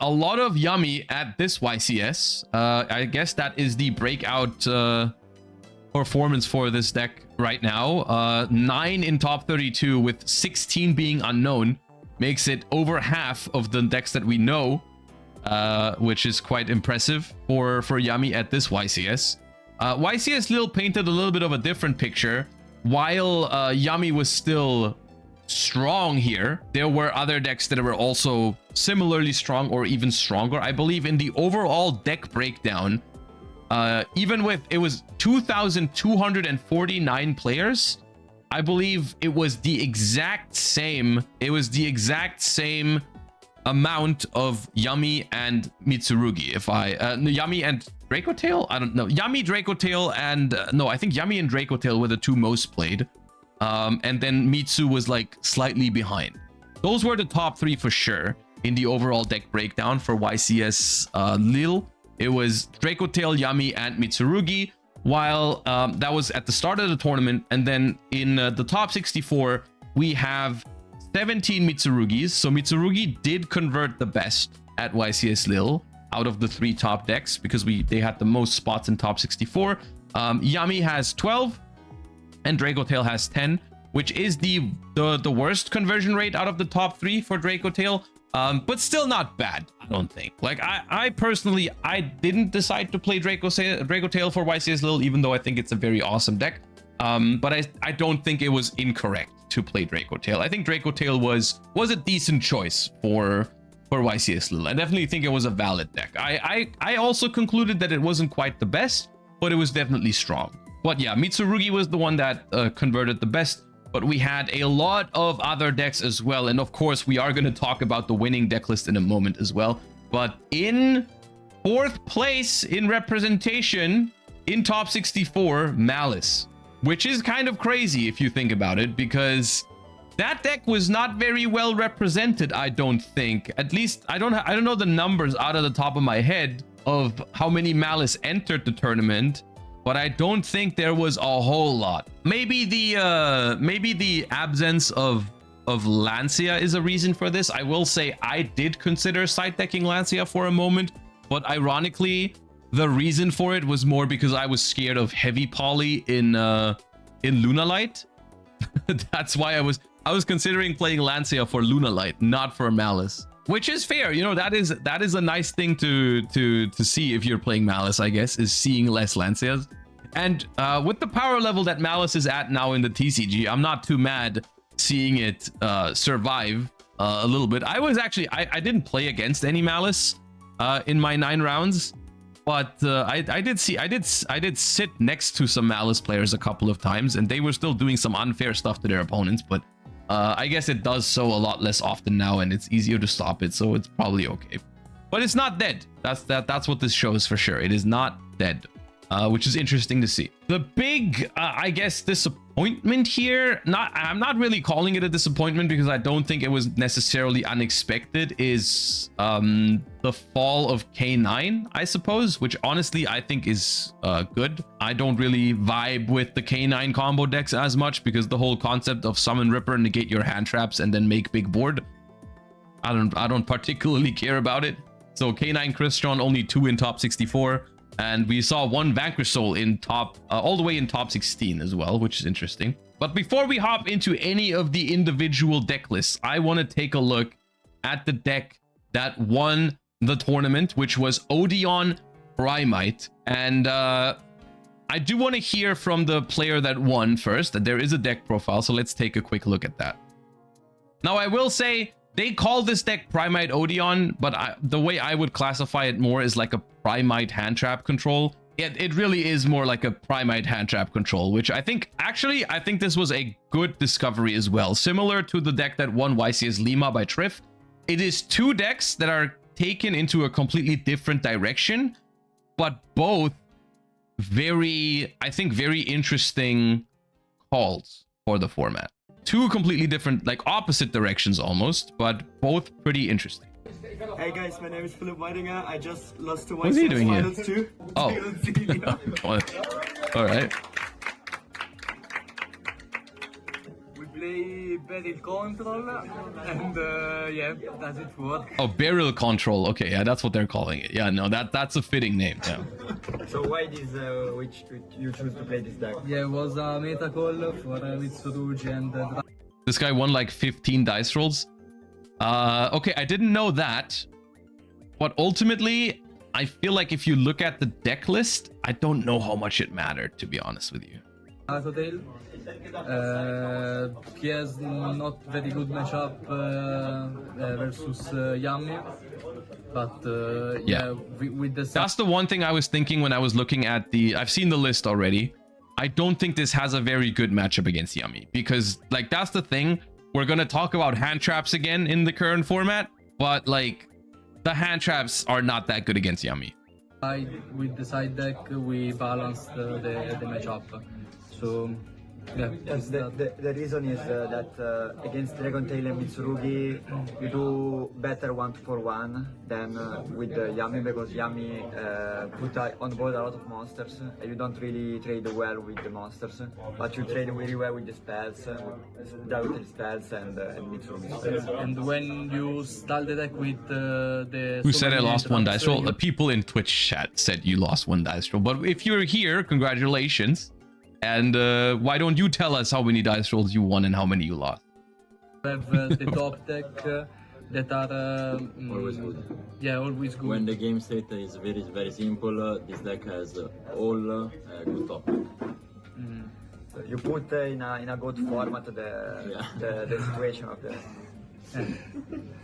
a lot of Yummy at this YCS. I guess that is the breakout performance for this deck right now. 9 in top 32 with 16 being unknown makes it over half of the decks that we know, which is quite impressive for Yummy at this YCS. YCS Lille painted a little bit of a different picture. While Yummy was still strong here, there were other decks that were also similarly strong or even stronger. I believe in the overall deck breakdown, even with it was 2,249 players, I believe it was the exact same. It was the exact same amount of Yummy and Mitsurugi. If I Yummy and Dracotail, I don't know. Yummy, Dracotail, and no, I think Yummy and Dracotail were the two most played. And then Mitsu was like slightly behind. Those were the top 3 for sure in the overall deck breakdown for YCS Lille. It was Dracotail, Yummy, and Mitsurugi, while that was at the start of the tournament. And then in the top 64, we have 17 Mitsurugis. So Mitsurugi did convert the best at YCS Lille out of the 3 top decks because they had the most spots in top 64. Yummy has 12 and Dracotail has 10, which is the worst conversion rate out of the top 3 for Dracotail. But still not bad, I don't think. Like, I personally, I didn't decide to play Dracotail for YCS Lille, even though I think it's a very awesome deck. But I don't think it was incorrect to play Dracotail. I think Dracotail was a decent choice for YCS Lille. I definitely think it was a valid deck. I also concluded that it wasn't quite the best, but it was definitely strong. But yeah, Mitsurugi was the one that converted the best. But we had a lot of other decks as well. And of course, we are going to talk about the winning deck list in a moment as well. But in 4th place in representation in top 64, Malice, which is kind of crazy if you think about it, because that deck was not very well represented, I don't think. At least I don't know the numbers out of the top of my head of how many Malice entered the tournament. But I don't think there was a whole lot. Maybe the absence of Lancia is a reason for this. I will say I did consider side decking Lancia for a moment, but ironically, the reason for it was more because I was scared of heavy poly in Lunalight. That's why I was considering playing Lancia for Lunalight, not for Malice. Which is fair, you know, that is a nice thing to see if you're playing Malice, I guess, is seeing less Lancias. And with the power level that Malice is at now in the TCG, I'm not too mad seeing it survive a little bit. I was actually, I didn't play against any Malice in my 9 rounds, but I did sit next to some Malice players a couple of times, and they were still doing some unfair stuff to their opponents, but I guess it does so a lot less often now, and it's easier to stop it, so it's probably okay. But it's not dead. That's what this shows for sure. It is not dead, which is interesting to see. The big, I guess, disappointment here, I'm not really calling it a disappointment because I don't think it was necessarily unexpected, is the fall of K9, I suppose, which honestly I think is good. I don't really vibe with the K9 combo decks as much because the whole concept of summon Ripper, negate your hand traps, and then make big board, I don't particularly care about it. So K9 Christian only 2 in top 64. And we saw 1 Vanquish Soul in top, all the way in top 16 as well, which is interesting. But before we hop into any of the individual deck lists, I want to take a look at the deck that won the tournament, which was Odeon Primite. And I do want to hear from the player that won first. There is a deck profile, so let's take a quick look at that. Now, I will say, they call this deck Primite Odeon, but the way I would classify it more is like a Primite hand trap control. It really is more like a Primite hand trap control, which I think this was a good discovery as well. Similar to the deck that won YCS Lima by Triff. It is 2 decks that are taken into a completely different direction, but both very interesting calls for the format. 2 completely different, like opposite directions almost, but both pretty interesting. Hey guys, my name is Philipp Weidinger. I just lost to What's he doing finals here? too. Oh. All right. We've play barrel control, and yeah, does it work? Oh, barrel control. Okay, yeah, that's what they're calling it. Yeah, no, that's a fitting name. Yeah. So why this, which you choose to play this deck? Yeah, it was a meta call for Mitsurugi and This guy won like 15 dice rolls. Okay, I didn't know that. But ultimately, I feel like if you look at the deck list, I don't know how much it mattered, to be honest with you. Dragotail. He has not very good matchup versus Yami, but yeah, with the That's the one thing I was thinking when I was looking at the... I've seen the list already. I don't think this has a very good matchup against Yami, because like that's the thing. We're gonna talk about hand traps again in the current format, but like the hand traps are not that good against Yami. with the side deck we balanced the matchup. So yeah, Yes, the reason is that against Dragontail and Mitsurugi, you do better 1-for-1 than with Yami, because Yami put on board a lot of monsters. You don't really trade well with the monsters, but you trade very well with the spells, Dragontail spells and Mitsurugi spells. and when you start the deck with the... Who said I lost one dice roll? The people in Twitch chat said you lost one dice roll. But if you're here, congratulations. And why don't you tell us how many dice rolls you won and how many you lost? We have the top deck that are always good. Yeah, always good. When the game state is very simple, this deck has all good top deck. You put in a good format the situation of the...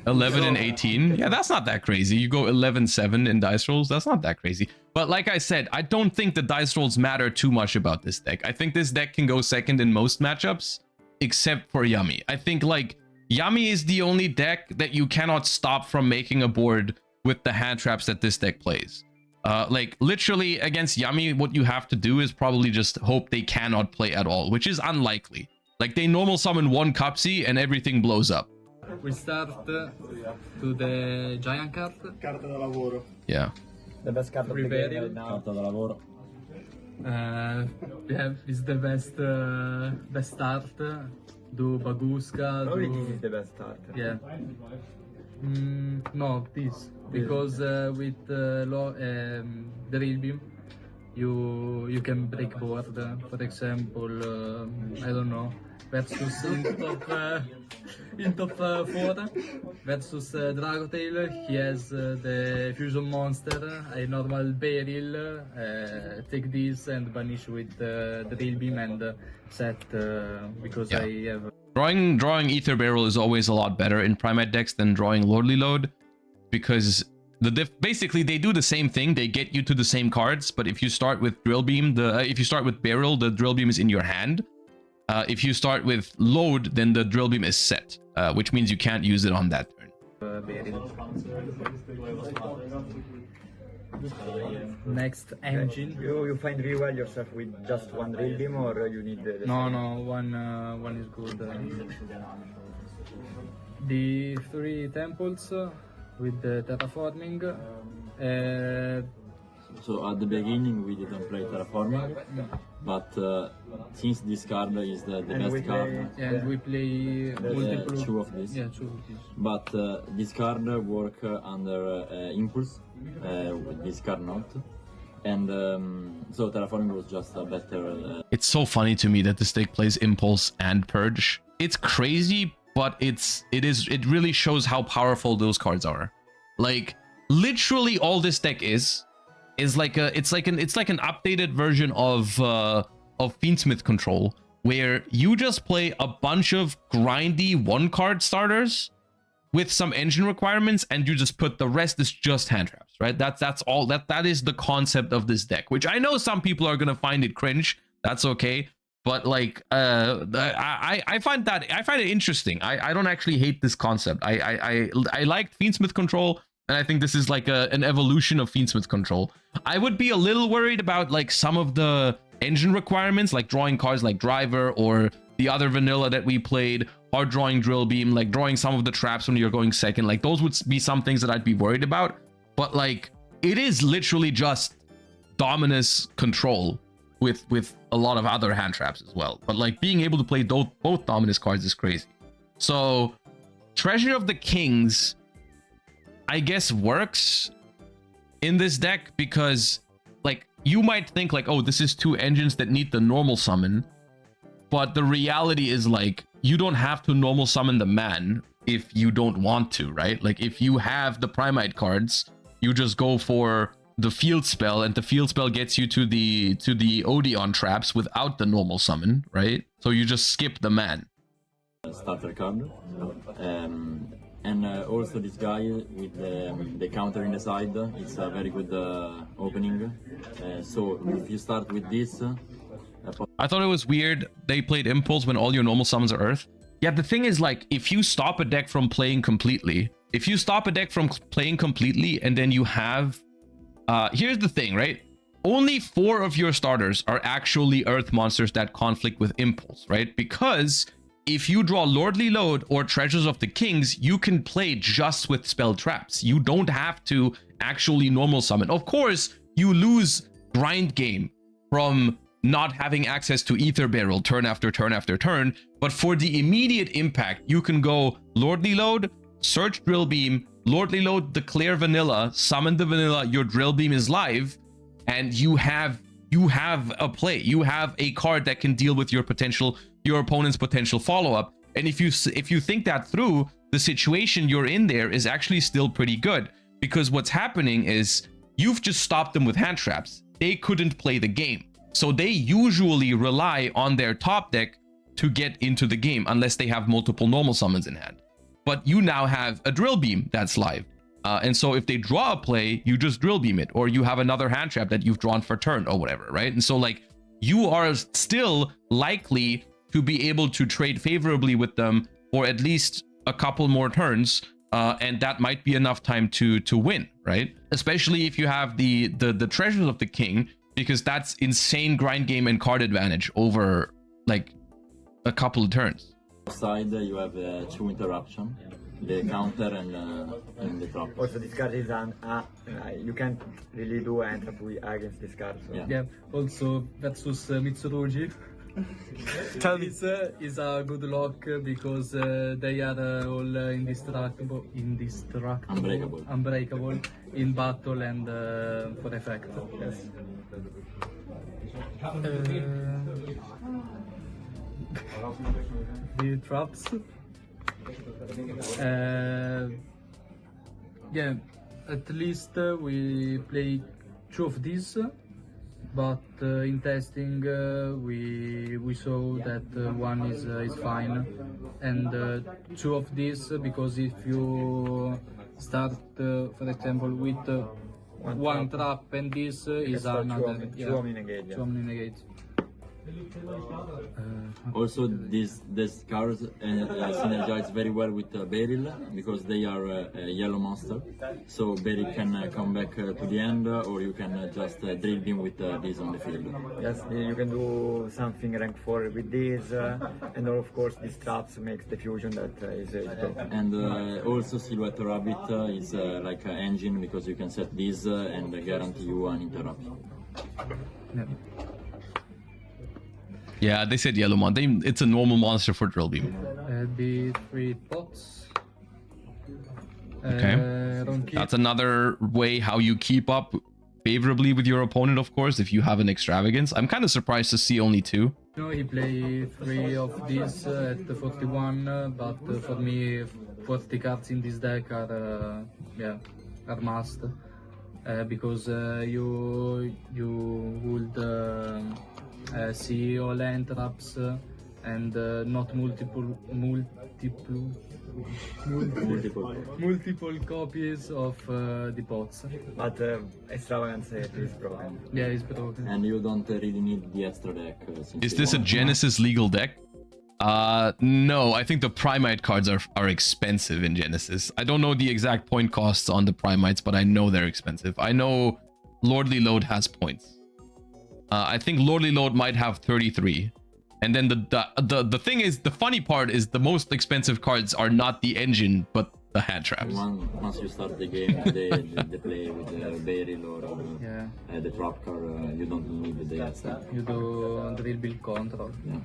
11 and 18. Yeah, that's not that crazy. You go 11-7 in dice rolls. That's not that crazy. But like I said, I don't think the dice rolls matter too much about this deck. I think this deck can go second in most matchups, except for Yami. I think like Yami is the only deck that you cannot stop from making a board with the hand traps that this deck plays. Like literally against Yami, what you have to do is probably just hope they cannot play at all, which is unlikely. Like they normal summon one Cupsy and everything blows up. We start to the giant card. Carta da lavoro. Yeah. The best card of the game right now. Carta da lavoro. Yeah, it's the best start. Do Baguska. Only this is the best start. Yeah. No, this because with the Drill Beam, you can break board. For example, I don't know, versus in top 4 versus Dragotail, he has the fusion monster, a normal barrel, take this and banish with Drill Beam and set because Yeah. I have... Drawing Ether Barrel is always a lot better in Primate decks than drawing Lordly Load, because basically they do the same thing. They get you to the same cards, but if you start with Drill Beam, if you start with Barrel, the Drill Beam is in your hand. If you start with Load, then the Drill Beam is set, which means you can't use it on that turn. Next engine. You find really well yourself with just one drill beam, or you need the No, one is good. The 3 temples with the terraforming. So at the beginning we didn't play terraforming, but since this card is the best card, And we play multiple. 2 of these. Yeah, 2 of these. But this card work under impulse, with this card not, and so terraforming was just a better. It's so funny to me that this deck plays Impulse and Purge. It's crazy, but it really shows how powerful those cards are. Like literally all this deck is like an updated version of Fiendsmith Control, where you just play a bunch of grindy 1-card starters with some engine requirements, and you just put the rest is just hand traps, right? That's all. That is the concept of this deck, which I know some people are gonna find it cringe. That's okay, but like I find it interesting. I don't actually hate this concept. I liked Fiendsmith Control, and I think this is like an evolution of Fiendsmith Control. I would be a little worried about like some of the engine requirements, like drawing cards like Driver or the other vanilla that we played, or drawing Drill Beam, like drawing some of the traps when you're going second. Like those would be some things that I'd be worried about. But like it is literally just Dominus Control with a lot of other hand traps as well. But like being able to play both Dominus cards is crazy. So Treasure of the Kings, I guess, works in this deck because like you might think like, oh, this is two engines that need the normal summon, but the reality is like you don't have to normal summon the man if you don't want to, right? Like if you have the Primite cards, you just go for the field spell, and the field spell gets you to the Odeon traps without the normal summon, right? So you just skip the man. Starter card. And also this guy with the counter in the side, it's a very good opening. So if you start with this... I thought it was weird they played Impulse when all your normal summons are Earth. Yeah, the thing is like, if you stop a deck from playing completely, and then you have... here's the thing, right? Only 4 of your starters are actually Earth monsters that conflict with Impulse, right? Because if you draw Lordly Load or Treasures of the Kings, you can play just with spell traps. You don't have to actually normal summon. Of course, you lose grind game from not having access to Ether Barrel turn after turn after turn, but for the immediate impact, you can go Lordly Load, search Drill Beam, Lordly Load, declare Vanilla, summon the Vanilla, your Drill Beam is live, and you have a play. You have a card that can deal with your opponent's potential follow-up. And if you think that through, the situation you're in there is actually still pretty good, because what's happening is you've just stopped them with hand traps. They couldn't play the game. So they usually rely on their top deck to get into the game unless they have multiple normal summons in hand. But you now have a Drill Beam that's live. And so if they draw a play, you just Drill Beam it, or you have another hand trap that you've drawn for turn or whatever, right? And so like you are still likely to be able to trade favorably with them for at least a couple more turns. And that might be enough time to win, right? Especially if you have the Treasures of the King, because that's insane grind game and card advantage over like a couple of turns. Side you have 2 interruption, the counter and the trap. Also, this card is you can't really do an trap against this card. So. Yeah. Also versus Mitsurugi. This is a good lock because they are all indestructible, unbreakable in battle and for effect. Yes. The traps. Yeah, at least we play 2 of these. But in testing, we saw that one is fine, and 2 of these, because if you start, for example, with one trap and this is another 2 Omni negate. 2 Omni negate. Also, these cards synergize very well with Beryl because they are a yellow monster. So Beryl can come back to the end, or you can just drill beam with this on the field. Yes, you can do something rank 4 with these, and of course these traps makes the fusion that is broken. And also Silhouette Rabbit is like an engine because you can set this and guarantee you an interruption. Yeah. Yeah, they said Yellow Mon. It's a normal monster for Drill Beam. The 3 pots. Okay. That's another way how you keep up favorably with your opponent, of course, if you have an extravagance. I'm kind of surprised to see only 2. No, he played 3 of these at the 41, but for me, 40 cards in this deck are must. Because you would see all end traps and not multiple copies of the pots. But extravagance is broken. Yeah, it's broken. And you don't really need the extra deck. Is this a Genesis legal deck? No, I think the Primite cards are expensive in Genesis. I don't know the exact point costs on the Primites, but I know they're expensive. I know Lordly Load has points. I think Lordly Load might have 33. And then the thing is, the funny part is the most expensive cards are not the engine, but the hand traps. Once you start the game, they play with Beryl or the trap card, you don't need the set. You do drill build control. Yeah.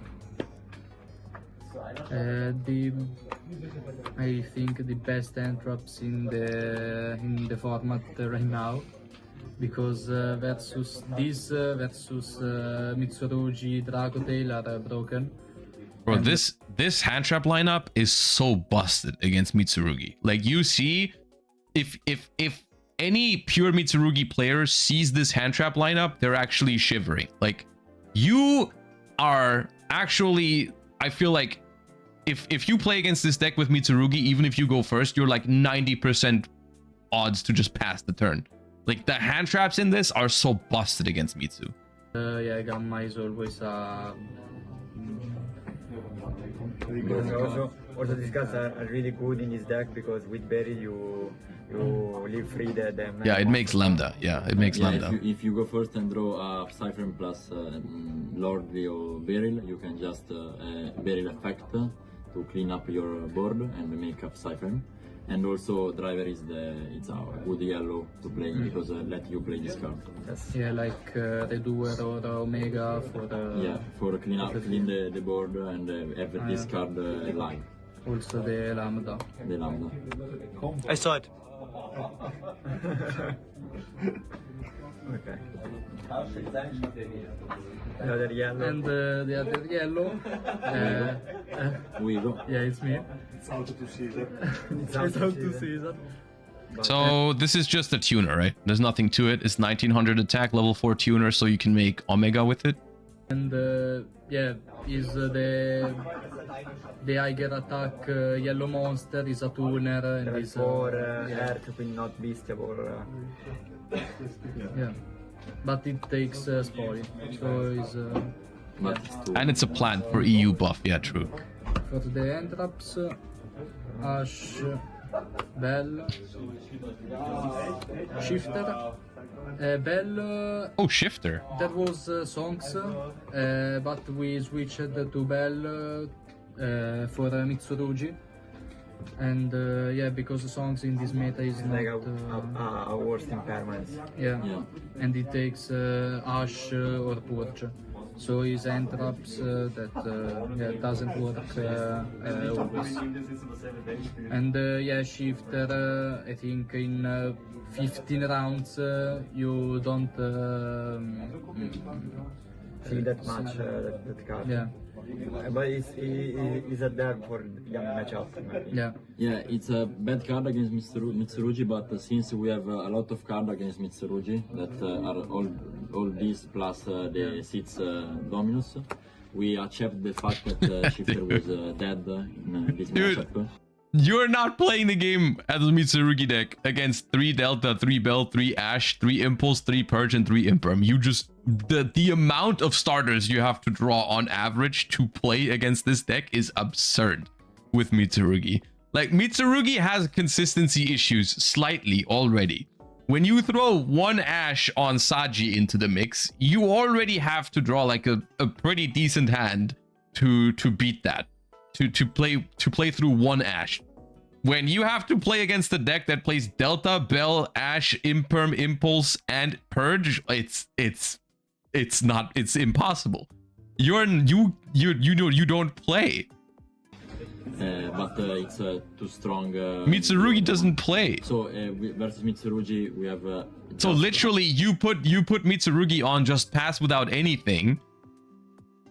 I think the best entraps in the format right now, because versus Mitsurugi Dragotail are broken. Bro, this hand trap lineup is so busted against Mitsurugi. Like, you see, if any pure Mitsurugi player sees this hand trap lineup, they're actually shivering. Like, you are actually, I feel like if you play against this deck with Mitsurugi, even if you go first, you're like 90% odds to just pass the turn. Like, the hand traps in this are so busted against Mitsu. Yeah, Gamma is always Also these cards are really good in this deck because with Berry you leave free the Yeah, it makes Lambda. Yeah, it makes Lambda. If you go first and draw a Cypher plus Lordly or Beryl, you can just Beryl effect to clean up your board and make up Cypher. And also Driver is it's a good yellow to play because let you play this card. Yes. yeah, like Redoer or Omega for the Clean the board and have this card live. also the Lambda. The Lambda. I saw it. Okay. Another yellow. And the other yellow. We go. Yeah, it's me. It's It's out to season. So this is just a tuner, right? There's nothing to it. It's 1900 attack, level 4 tuner, so you can make Omega with it. And yeah, is the Eiger attack yellow monster is a tuner and is for Earth, quindi not beastable. yeah, but it takes spoil, so is But it's too. And it's a plant for EU buff. Yeah, true. for the entraps, Ash, Bell, Shifter, Bell. Oh, Shifter. That was Songs, but we switched to Bell for Mitsurugi. And yeah, because Songs in this meta is Like not a worst impermanence. yeah. Yeah. And it takes Ash or Purge. So his entraps that yeah, doesn't work always. And yeah, Shifter, I think in 15 rounds you don't See that much that card. yeah, But is it there for young matchup? Maybe? yeah. Yeah, it's a bad card against Mitsurugi, but since we have a lot of cards against Mitsurugi that are all these plus the 6 Dominus, we accept the fact that Shifter was dead in this Dude. matchup. You're not playing the game as a Mitsurugi deck against 3 Delta, 3 Bell, 3 Ash, 3 Impulse, 3 Purge, and 3 Imperm. You just... The amount of starters you have to draw on average to play against this deck is absurd with Mitsurugi. Like, Mitsurugi has consistency issues slightly already. When you throw 1 Ash on Saji into the mix, you already have to draw like a pretty decent hand to beat that. To play through 1 Ash. When you have to play against a deck that plays Delta, Bell, Ash, Imperm, Impulse, and Purge, it's impossible. You don't play. But it's too strong. Mitsurugi doesn't play. So versus Mitsurugi, we have. So just- literally, you put Mitsurugi on just pass without anything,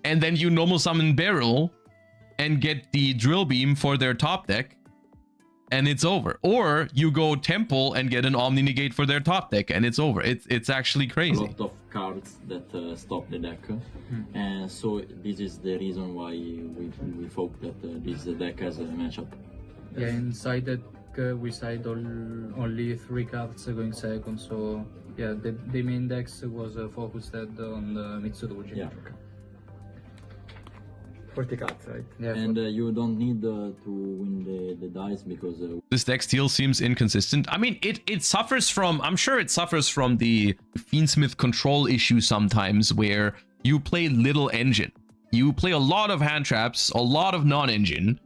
and then you normal summon Beryl, and get the drill beam for their top deck, and it's over. Or you go Temple and get an Omni Negate for their top deck, and it's over. It's actually a crazy. lot of cards that stop the deck, and so this is the reason why we thought that this deck has a matchup. Yeah, inside that we side only 3 cards going second, so yeah, the main decks was focused on Mitsurugi. Yeah. 40 cards, right? Yeah, And you don't need to win the dice because This deck still seems inconsistent. I mean, it suffers from... I'm sure it suffers from the Fiendsmith control issue sometimes, where you play little engine. You play a lot of hand traps, a lot of non-engine,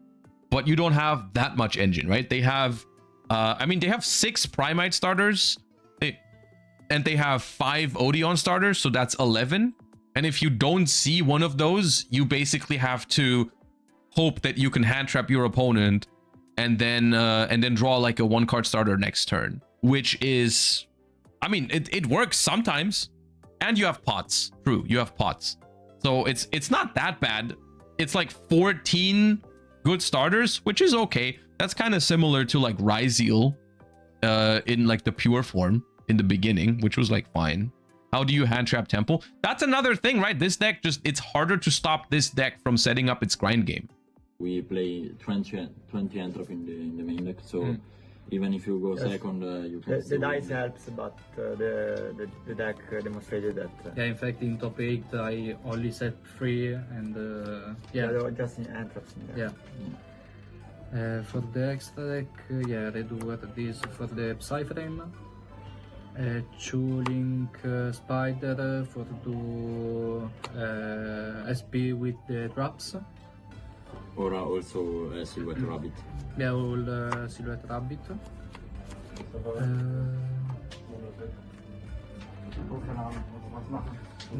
but you don't have that much engine, right? They have... I mean, they have 6 Primite starters. and they have 5 Odeon starters, so that's 11. And if you don't see one of those, you basically have to hope that you can hand trap your opponent and then draw like a 1-card starter next turn, which is, I mean, it works sometimes. And you have pots. True, you have pots. So it's not that bad. It's like 14 good starters, which is okay. That's kind of similar to like Ryzeal in like the pure form in the beginning, which was like fine. How do you hand trap Temple? That's another thing, right? This deck just, it's harder to stop this deck from setting up its grind game. We play 20 entropy in the main deck, so even if you go second, you can. The dice helps, but the deck demonstrated that. Yeah, in fact, in top 8, I only set 3, and yeah. They were just in entraps in there. Yeah. For the extra deck, yeah, redo this for the Psyframe. Chulink Spider for do SP with the traps. Or also a Silhouette Rabbit. Yeah, all Silhouette Rabbit.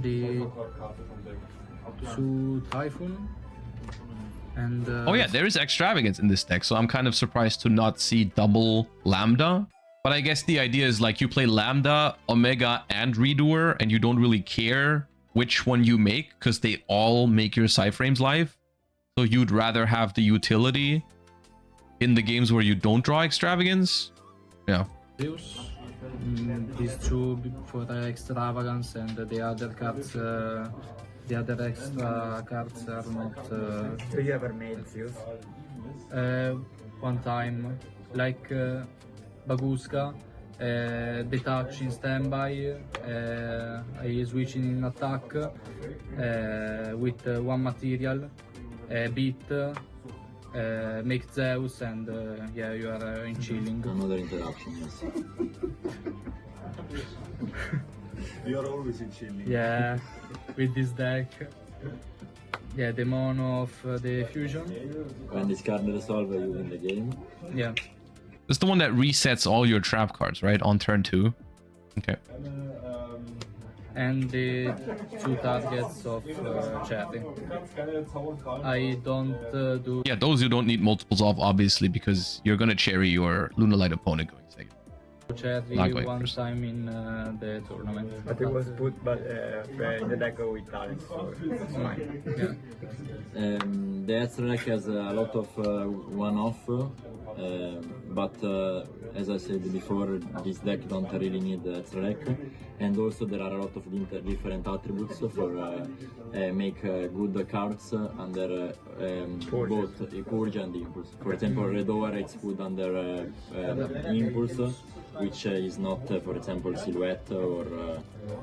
The 2 Typhoon. And oh yeah, there is extravagance in this deck, so I'm kind of surprised to not see double Lambda. But I guess the idea is like you play Lambda, Omega, and Redoer, and you don't really care which one you make because they all make your Psyframes live. So you'd rather have the utility in the games where you don't draw extravagance. Yeah. These 2 for the extravagance, and the other cards, the other extra cards are not. Do you ever made Zeus? One time, like Baguska, detach in standby, I switch in attack with 1 material, beat, make Zeus, and yeah, you are in chilling. Another interaction, yes. You are always in chilling. Yeah, with this deck. Yeah, the mono of the fusion. When this card resolve, you win the game. Yeah. It's the one that resets all your trap cards, right? On turn 2. Okay. And the 2 targets of Cherry. I don't do. Yeah, those you don't need multiples of, obviously, because you're going to cherry your Lunalight opponent going second. Cherry Not going one first. time in the tournament. But it was put in the deck with talent, so it's fine. Yeah. The extra deck has a lot of one-off, but as I said before, this deck don't really need the extra deck, and also there are a lot of different attributes for make good cards under both Purge and Impulse. For example, Redoer it's good under Impulse, which is not, for example, Silhouette or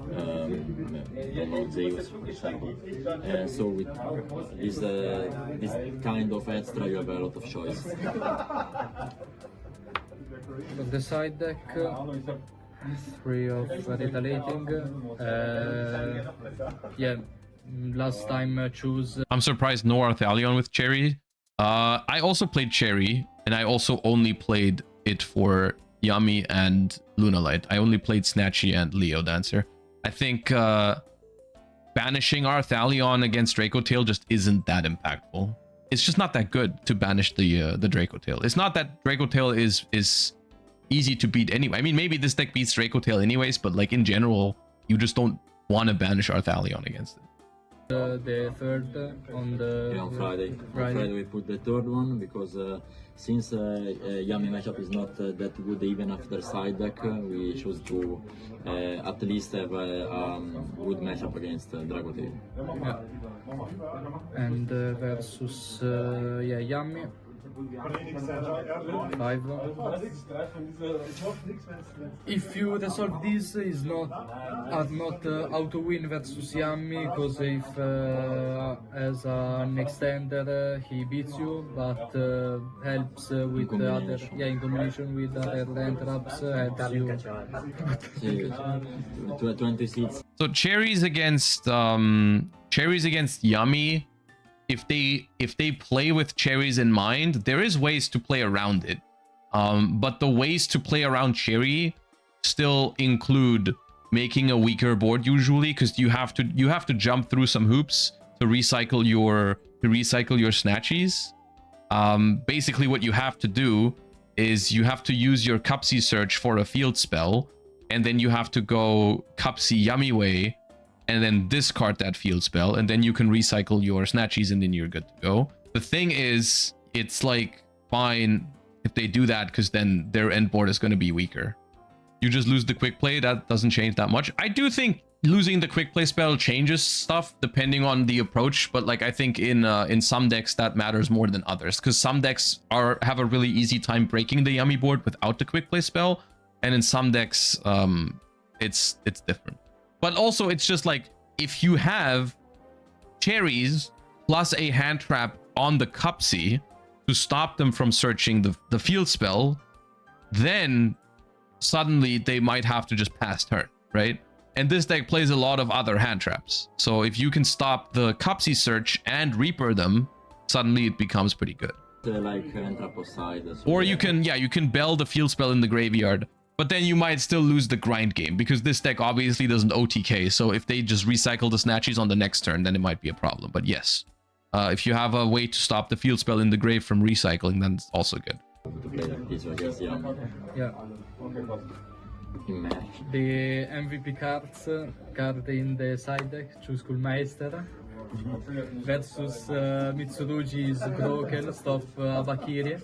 I don't know, Zeus, for example. So with this kind of extra, you have a lot of choice. For the side deck, 3 of retaliating. Yeah, last time choose. I'm surprised no Arthalion with Cherry. I also played Cherry, and I also only played it for Yummy and Lunalight. I only played Snatchy and Leo Dancer. I think banishing Arthalion against Draco Tail just isn't that impactful. It's just not that good to banish the Draco Tail. It's not that Draco Tail is easy to beat anyway. I mean, maybe this deck beats Draco Tail anyways, but like in general, you just don't want to banish Arthalion against it. The third on the On Friday. On Friday we put the third one because since Yummy matchup is not that good even after side deck, we chose to at least have a good matchup against Dragotail. Yeah. And versus yeah, Yummy. 5. If you resolve this, is not auto win versus Yummy, because if as an extender he beats you, but helps with other, yeah, in combination with other land traps helps you. 26. So cherries against Yummy. If they play with cherries in mind, there is ways to play around it. But the ways to play around Cherry still include making a weaker board usually, because you have to jump through some hoops to recycle your snatchies. Basically what you have to do is you have to use your Cupsy search for a field spell, and then you have to go Cupsy Yummy way and then discard that field spell, and then you can recycle your snatchies and then you're good to go. The thing is, it's like fine if they do that, because then their end board is going to be weaker. You just lose the quick play, that doesn't change that much. I do think losing the quick play spell changes stuff depending on the approach, but like I think in some decks that matters more than others, because some decks have a really easy time breaking the Yummy board without the quick play spell, and in some decks it's different. But also it's just like, if you have cherries plus a hand trap on the Cupsy to stop them from searching the field spell, then suddenly they might have to just pass turn, right? And this deck plays a lot of other hand traps. So if you can stop the Cupsy search and Reaper them, suddenly it becomes pretty good. Like hand trap aside. Or you can, yeah, you can bell the field spell in the graveyard, but then you might still lose the grind game, because this deck obviously doesn't OTK. So if they just recycle the snatchies on the next turn, then it might be a problem. But yes, if you have a way to stop the field spell in the grave from recycling, then it's also good. Yeah. The MVP card in the side deck, choose Schoolmeister versus Mitsurugi's Broken, stop Abakiri,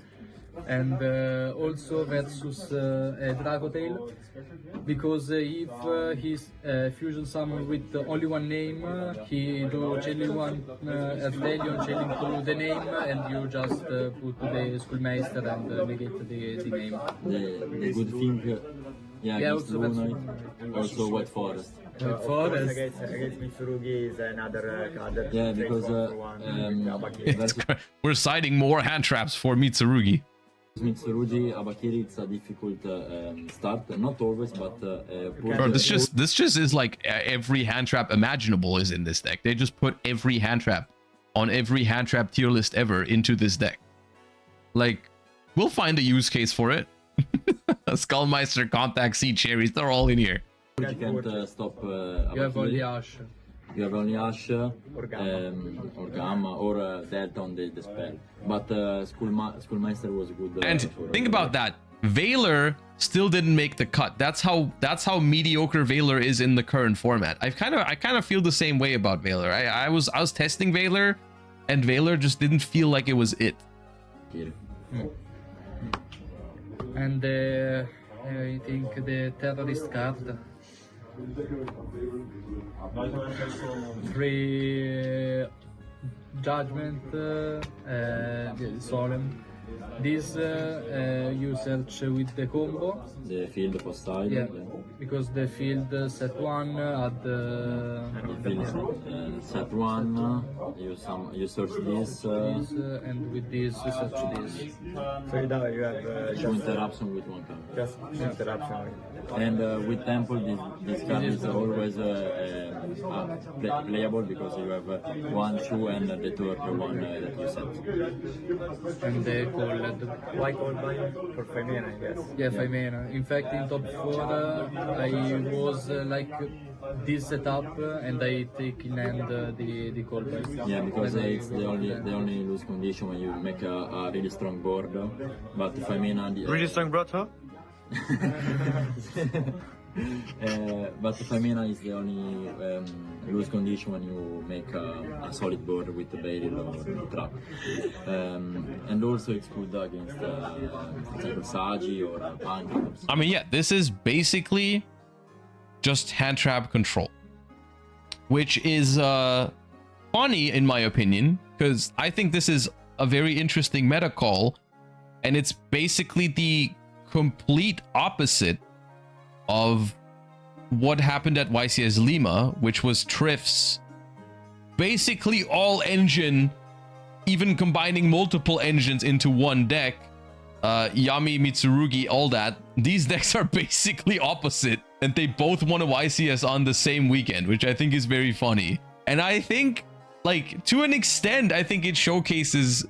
and also versus Dragotail, because if he's fusion summon with only one name, he do chaining one Ardelion, chaining to the name, and you just put the Schoolmeister and negate the name. The good thing, against also Luna, also White Forest. White Forest. Against Mitsurugi is another card. Yeah, because We're citing more hand traps for Mitsurugi. Mitsurugi, Abakiri, it's a difficult start. Not always, but Bro, this just is like every hand trap imaginable is in this deck. They just put every hand trap on every hand trap tier list ever into this deck. Like, we'll find a use case for it. Skullmeister, Contact, Sea Cherries, they're all in here. you can't stop You have only Ash. You have only Ash, or Gamma, or Delta on the spell. But Schoolmeister was good. And think about that. Valor still didn't make the cut. That's how mediocre Valor is in the current format. I kind of feel the same way about Valor. I was testing Valor, and Valor just didn't feel like it was it. And I think the terrorist card. Free judgment, solemn. This you search with the combo. The field post side. Yeah, because the field set one at the set one. You search this. And with this you search this. So now you have Two interruption with one card. just interruption. And with Temple, this card is always playable, because you have 1, 2, and the third one that you set. And the called. Why called by for Femina, I guess. Yeah, 5 mana. In fact, in top 4, I was like this setup, and I take in hand the callback. Yeah, because it's the only lose condition when you make a really strong board. But Femina, Really strong brother? but Femina is the only lose condition when you make a solid board with the barrel or trap. And also it's good against for example Sagi or Punk. I mean, yeah, this is basically just hand trap control, which is funny in my opinion, because I think this is a very interesting meta call, and it's basically the complete opposite of what happened at YCS Lima, which was Triff's basically all engine, even combining multiple engines into one deck. Yami, Mitsurugi, all that. These decks are basically opposite, and they both won a YCS on the same weekend, which I think is very funny. And I think, like, to an extent, I think it showcases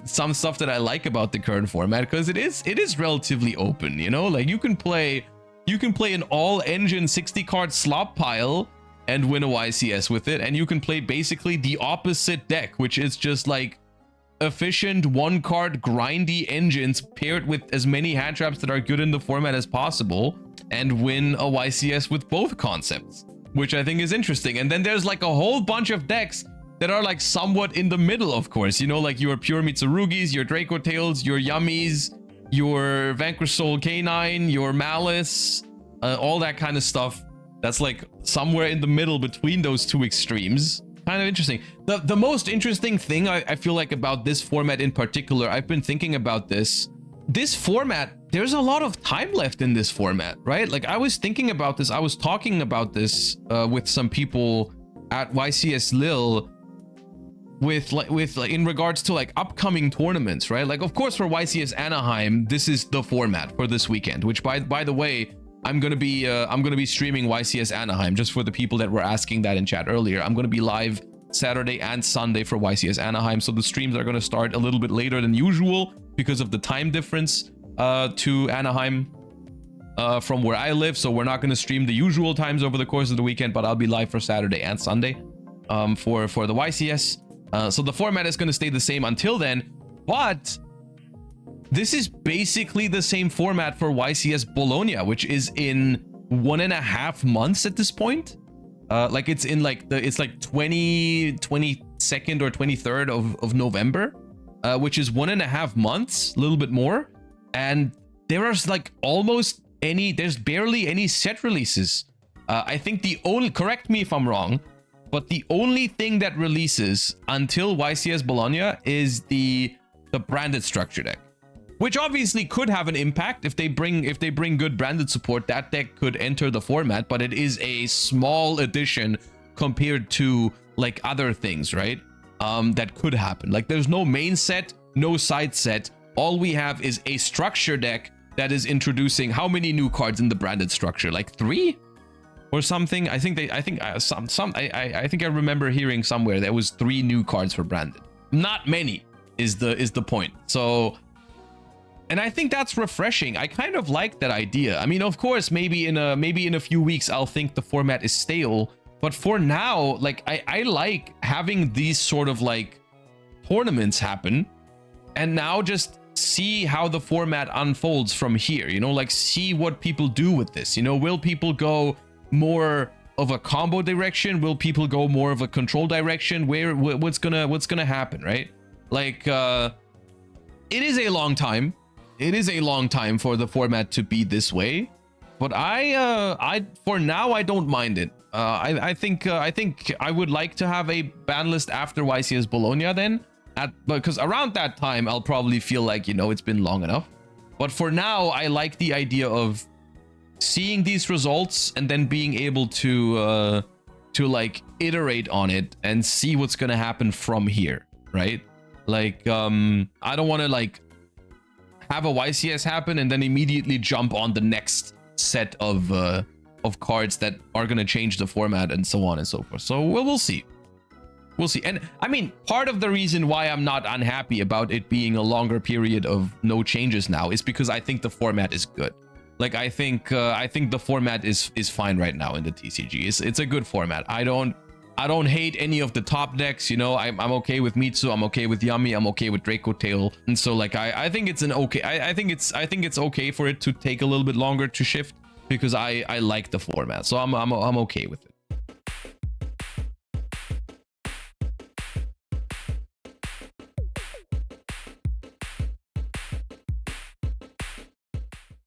some stuff that I like about the current format, because it is relatively open, you know? Like, you can play You can play an all-engine 60-card slop pile and win a YCS with it. And you can play basically the opposite deck, which is just like efficient one-card grindy engines paired with as many hand traps that are good in the format as possible and win a YCS with both concepts, which I think is interesting. And then there's like a whole bunch of decks that are like somewhat in the middle, of course, you know, like your pure Mitsurugis, your Draco Tails, your Yummies, your Vanquish Soul K9, your Malice, all that kind of stuff. That's like somewhere in the middle between those two extremes. Kind of interesting. The most interesting thing I feel like about this format in particular, I've been thinking about this format, there's a lot of time left in this format, right? Like I was thinking about this, I was talking about this with some people at YCS Lille with in regards to like upcoming tournaments, right? Like of course for YCS Anaheim, this is the format for this weekend, which by the way, I'm gonna be streaming YCS Anaheim, just for the people that were asking that in chat earlier. I'm gonna be live Saturday and Sunday for YCS Anaheim, so the streams are gonna start a little bit later than usual because of the time difference to Anaheim from where I live. So we're not gonna stream the usual times over the course of the weekend, but I'll be live for Saturday and Sunday for the YCS. So the format is gonna stay the same until then, but this is basically the same format for YCS Bologna, which is in 1.5 months at this point. Like it's in like it's like 22nd or 23rd of November, which is 1.5 months, a little bit more. And there are like there's barely any set releases. I think the only, correct me if I'm wrong, but the only thing that releases until YCS Bologna is the branded structure deck. Which obviously could have an impact if they bring good branded support. That deck could enter the format, but it is a small addition compared to like other things, right? That could happen. Like there's no main set, no side set. All we have is a structure deck that is introducing how many new cards in the branded structure? Like 3 or something. I think I remember hearing somewhere there was 3 new cards for branded. Not many is the point. So. And I think that's refreshing. I kind of like that idea. I mean, of course, maybe in a few weeks, I'll think the format is stale. But for now, like I like having these sort of like tournaments happen, and now just see how the format unfolds from here. You know, like see what people do with this. You know, will people go more of a combo direction? Will people go more of a control direction? What's gonna happen, right? Like, it is a long time. It is a long time for the format to be this way, but I for now I don't mind it. I think I would like to have a ban list after YCS Bologna then, because around that time I'll probably feel like, you know, it's been long enough. But for now, I like the idea of seeing these results and then being able to like iterate on it and see what's gonna happen from here, right? Like I don't want to like have a YCS happen and then immediately jump on the next set of cards that are going to change the format and so on and so forth. So we'll see. We'll see. And I mean, part of the reason why I'm not unhappy about it being a longer period of no changes now is because I think the format is good. Like I think the format is fine right now in the TCG. It's a good format. I don't hate any of the top decks, you know. I'm okay with Mitsu, I'm okay with Yummy, I'm okay with Draco Tail. And so like I think it's an okay, I think it's okay for it to take a little bit longer to shift because I like the format. So I'm okay with it.